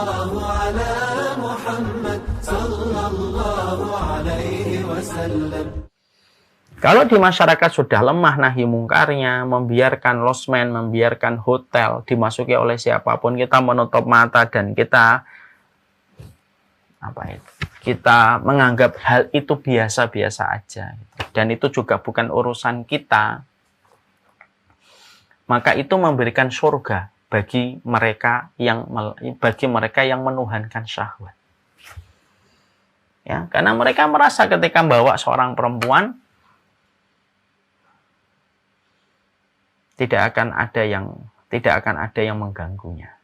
Sallallahu ala Muhammad sallallahu alaihi wasallam. Kalau di masyarakat sudah lemah nahi mungkarnya, membiarkan losmen, membiarkan hotel dimasuki oleh siapapun, kita menutup mata dan kita kita menganggap hal itu biasa-biasa aja, dan itu juga bukan urusan kita, maka itu memberikan surga bagi mereka yang menuhankan syahwat. Ya, karena mereka merasa ketika membawa seorang perempuan tidak akan ada yang mengganggunya.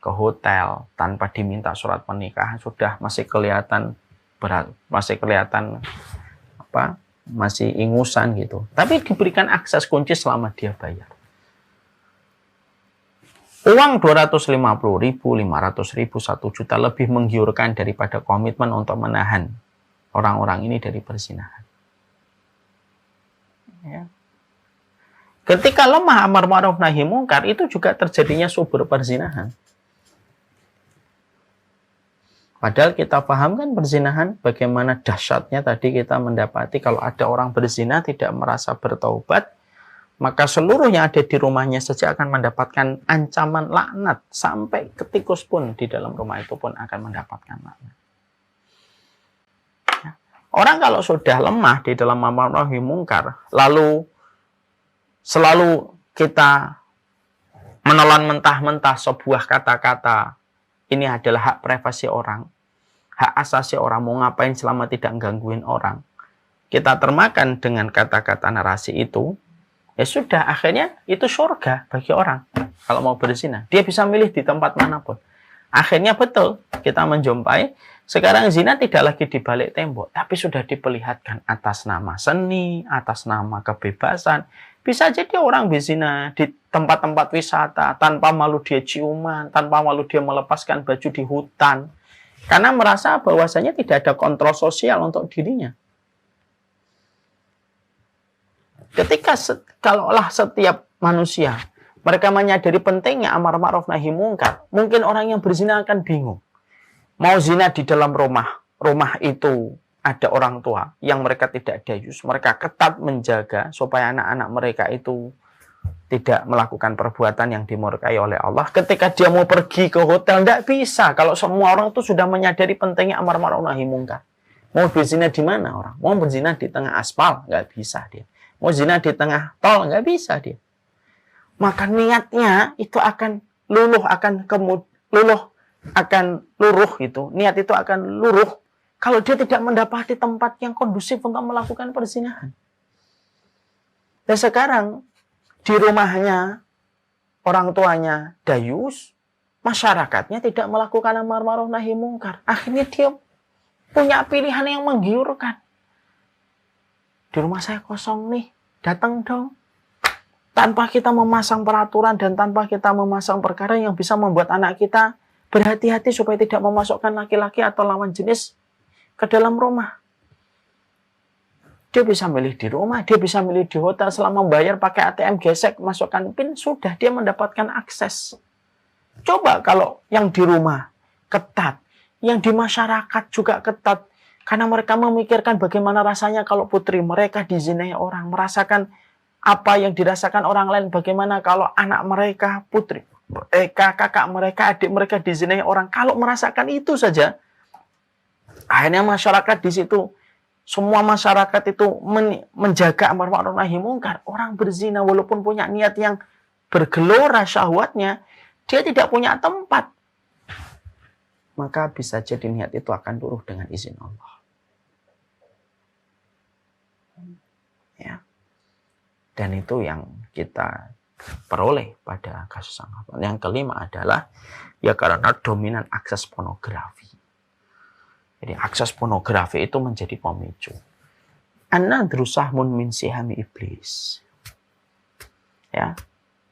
Ke hotel tanpa diminta surat pernikahan sudah masih kelihatan berat, masih ingusan gitu. Tapi diberikan akses kunci selama dia bayar. Uang 250.000, 500.000, 1 juta lebih menggiurkan daripada komitmen untuk menahan orang-orang ini dari perzinahan. Ya. Ketika lemah amar ma'ruf nahi mungkar, itu juga terjadinya subur perzinahan. Padahal kita paham kan perzinahan, bagaimana dahsyatnya tadi kita mendapati kalau ada orang berzina tidak merasa bertaubat, maka seluruh yang ada di rumahnya saja akan mendapatkan ancaman laknat. Sampai ketikus pun di dalam rumah itu pun akan mendapatkan laknat. Orang kalau sudah lemah di dalam amar ma'ruf nahi mungkar, lalu selalu kita menelan mentah-mentah sebuah kata-kata, ini adalah hak privasi orang, hak asasi orang, mau ngapain selama tidak gangguin orang. Kita termakan dengan kata-kata narasi itu, ya sudah, akhirnya itu surga bagi orang. Kalau mau berzina, dia bisa milih di tempat manapun. Akhirnya betul, kita menjumpai, sekarang zina tidak lagi di balik tembok, tapi sudah diperlihatkan atas nama seni, atas nama kebebasan. Bisa jadi orang berzina di tempat-tempat wisata, tanpa malu dia ciuman, tanpa malu dia melepaskan baju di hutan. Karena merasa bahwasanya tidak ada kontrol sosial untuk dirinya. Ketika kalaulah setiap manusia, mereka menyadari pentingnya amar ma'ruf nahi mungkar, mungkin orang yang berzina akan bingung. Mau zina di dalam rumah itu ada orang tua yang mereka tidak dayus, mereka ketat menjaga supaya anak-anak mereka itu tidak melakukan perbuatan yang dimurkai oleh Allah. Ketika dia mau pergi ke hotel, tidak bisa. Kalau semua orang itu sudah menyadari pentingnya amar ma'ruf nahi mungkar. Mau berzina di mana orang? Mau berzina di tengah aspal? Nggak bisa dia. Mau zina di tengah tol? Nggak bisa dia. Maka niatnya itu akan luruh itu. Niat itu akan luruh kalau dia tidak mendapati tempat yang kondusif untuk melakukan perzinahan. Dan sekarang di rumahnya orang tuanya dayus, masyarakatnya tidak melakukan amar ma'ruf nahi mungkar. Akhirnya dia punya pilihan yang menggiurkan. Di rumah saya kosong nih, datang dong. Tanpa kita memasang peraturan dan tanpa kita memasang perkara yang bisa membuat anak kita berhati-hati supaya tidak memasukkan laki-laki atau lawan jenis ke dalam rumah. Dia bisa milih di rumah, dia bisa milih di hotel, selama membayar pakai ATM gesek, masukkan PIN, sudah dia mendapatkan akses. Coba kalau yang di rumah ketat, yang di masyarakat juga ketat, karena mereka memikirkan bagaimana rasanya kalau putri mereka dizinai orang, merasakan apa yang dirasakan orang lain, bagaimana kalau anak mereka, putri mereka, kakak mereka, adik mereka dizinai orang. Kalau merasakan itu saja, akhirnya masyarakat di situ, semua masyarakat itu menjaga amar ma'ruf nahi mungkar. Orang berzina walaupun punya niat yang bergelora syahwatnya, dia tidak punya tempat. Maka bisa jadi niat itu akan luruh dengan izin Allah. Ya. Dan itu yang kita peroleh pada kasus anggapan. Yang kelima adalah ya karena dominan akses pornografi. Jadi akses pornografi itu menjadi pemicu. An-nadru sahmun min sihami iblis. Ya.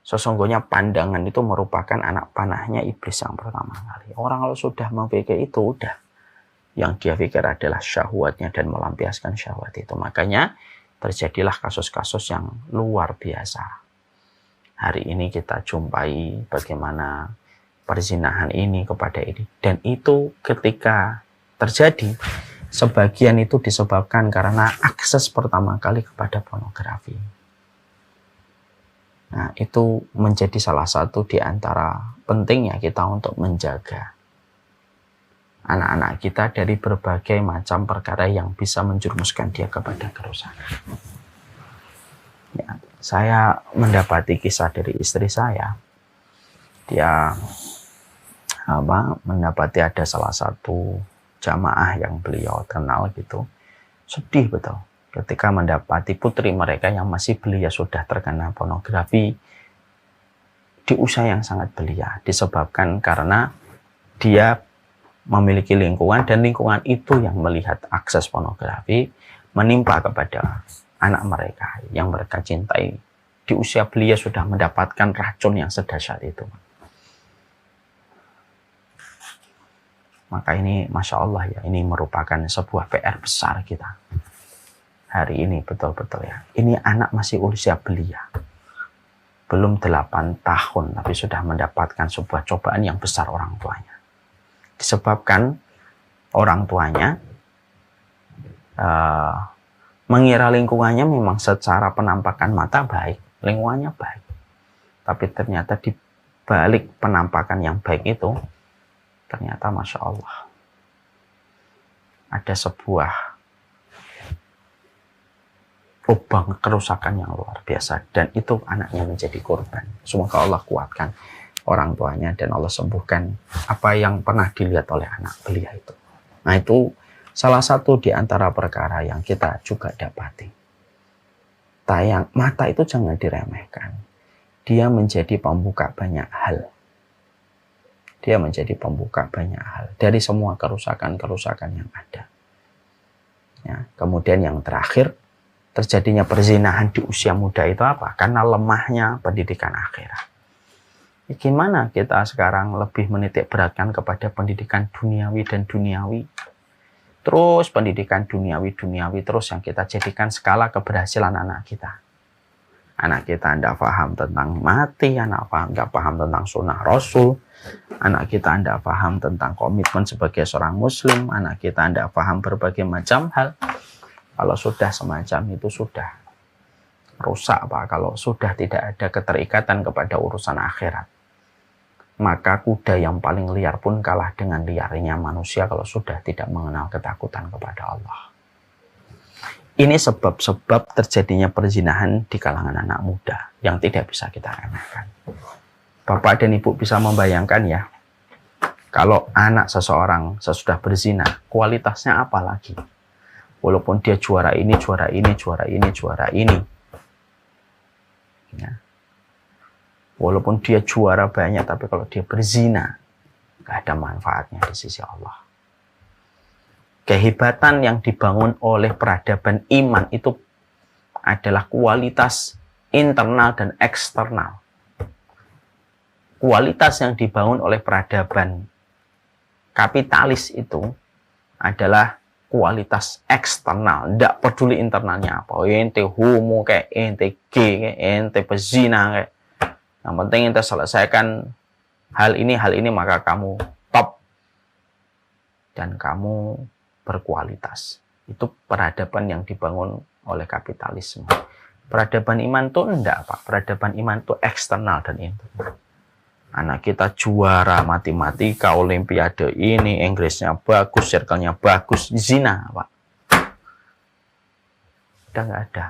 Sesungguhnya pandangan itu merupakan anak panahnya iblis yang pertama kali. Orang kalau sudah memikir itu udah. Yang dia pikir adalah syahwatnya dan melampiaskan syahwat itu. Makanya terjadilah kasus-kasus yang luar biasa. Hari ini kita jumpai bagaimana perzinahan ini kepada ini. Dan itu ketika terjadi, sebagian itu disebabkan karena akses pertama kali kepada pornografi. Nah, itu menjadi salah satu di antara pentingnya kita untuk menjaga anak-anak kita dari berbagai macam perkara yang bisa menjerumuskan dia kepada kerusakan. Ya, saya mendapati kisah dari istri saya. Dia mendapati ada salah satu jamaah yang beliau kenal gitu. Sedih betul ketika mendapati putri mereka yang masih belia sudah terkena pornografi di usia yang sangat belia, disebabkan karena dia memiliki lingkungan, dan lingkungan itu yang melihat akses pornografi menimpa kepada anak mereka yang mereka cintai. Di usia belia sudah mendapatkan racun yang sedahsyat itu. Maka ini Masya Allah ya, ini merupakan sebuah PR besar kita hari ini, betul-betul ya. Ini anak masih usia belia, belum 8 tahun, tapi sudah mendapatkan sebuah cobaan yang besar orang tuanya. Disebabkan orang tuanya mengira lingkungannya memang secara penampakan mata baik, lingkungannya baik, tapi ternyata di balik penampakan yang baik itu ternyata Masya Allah ada sebuah lubang kerusakan yang luar biasa, dan itu anaknya menjadi korban. Semoga Allah kuatkan orang tuanya dan Allah sembuhkan apa yang pernah dilihat oleh anak belia itu. Nah, itu salah satu di antara perkara yang kita juga dapati. Mata itu jangan diremehkan. Dia menjadi pembuka banyak hal. Dia menjadi pembuka banyak hal dari semua kerusakan-kerusakan yang ada. Ya, kemudian yang terakhir, terjadinya perzinahan di usia muda itu apa? Karena lemahnya pendidikan akhirat. Gimana kita sekarang lebih menitik beratkan kepada pendidikan duniawi dan duniawi, terus pendidikan duniawi terus yang kita jadikan skala keberhasilan anak kita. Anak kita tidak paham tentang mati, anak tidak paham tentang sunnah Rasul, anak kita tidak paham tentang komitmen sebagai seorang muslim, anak kita tidak paham berbagai macam hal. Kalau sudah semacam itu sudah rusak Pak, kalau sudah tidak ada keterikatan kepada urusan akhirat. Maka kuda yang paling liar pun kalah dengan liarnya manusia kalau sudah tidak mengenal ketakutan kepada Allah. Ini sebab-sebab terjadinya perzinahan di kalangan anak muda yang tidak bisa kita remehkan. Bapak dan Ibu bisa membayangkan ya, kalau anak seseorang sesudah berzina, kualitasnya apa lagi? Walaupun dia juara ini, juara ini, juara ini, juara ini. Ya. Walaupun dia juara banyak, tapi kalau dia berzina, gak ada manfaatnya di sisi Allah. Kehebatan yang dibangun oleh peradaban iman itu adalah kualitas internal dan eksternal. Kualitas yang dibangun oleh peradaban kapitalis itu adalah kualitas eksternal. Tidak peduli internalnya apa. Ente homo kayak, ente gay kayak, ente pezina kayak. Yang penting ente selesaikan hal ini, maka kamu top. Dan kamu berkualitas. Itu peradaban yang dibangun oleh kapitalisme. Peradaban iman itu enggak, Pak. Peradaban iman itu eksternal dan internal. Anak kita juara matematika, olimpiade ini, Inggrisnya bagus, circle-nya bagus, zina, Pak. Udah nggak ada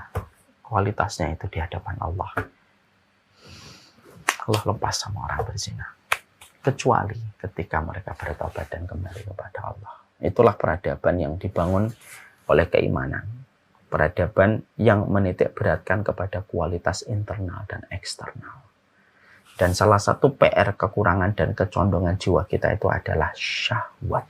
kualitasnya itu di hadapan Allah. Allah lepas sama orang berzina. Kecuali ketika mereka bertobat dan kembali kepada Allah. Itulah peradaban yang dibangun oleh keimanan. Peradaban yang menitik beratkan kepada kualitas internal dan eksternal. Dan salah satu PR kekurangan dan kecondongan jiwa kita itu adalah syahwat.